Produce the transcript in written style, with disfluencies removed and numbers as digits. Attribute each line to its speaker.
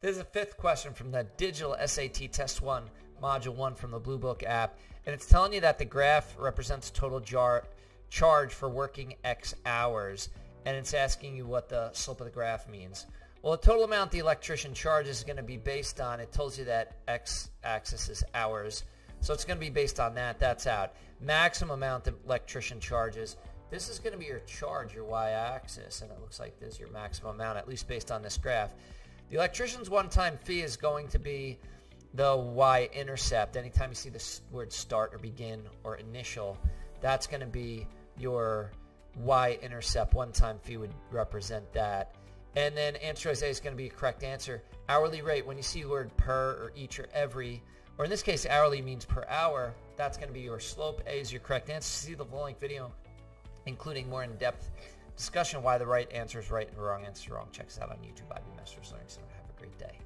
Speaker 1: This is a fifth question from the Digital SAT Test 1, Module 1 from the Bluebook app. And it's telling you that the graph represents total charge for working X hours. And it's asking you what the slope of the graph means. Well, the total amount the electrician charges is going to be based on, it tells you that X-axis is hours. So it's going to be based on that. That's out. Maximum amount the electrician charges. This is going to be your charge, your y-axis. And it looks like this is your maximum amount, at least based on this graph. The electrician's one-time fee is going to be the y-intercept. Anytime you see the word start or begin or initial, that's going to be your y-intercept. One-time fee would represent that. And then answer choice A is going to be a correct answer. Hourly rate, when you see the word per or each or every, or in this case hourly means per hour, that's going to be your slope. A is your correct answer. See the full length video, including more in-depth discussion why the right answer is right and the wrong answer is wrong. Check us out on YouTube. IB Masters Learning Center. Have a great day.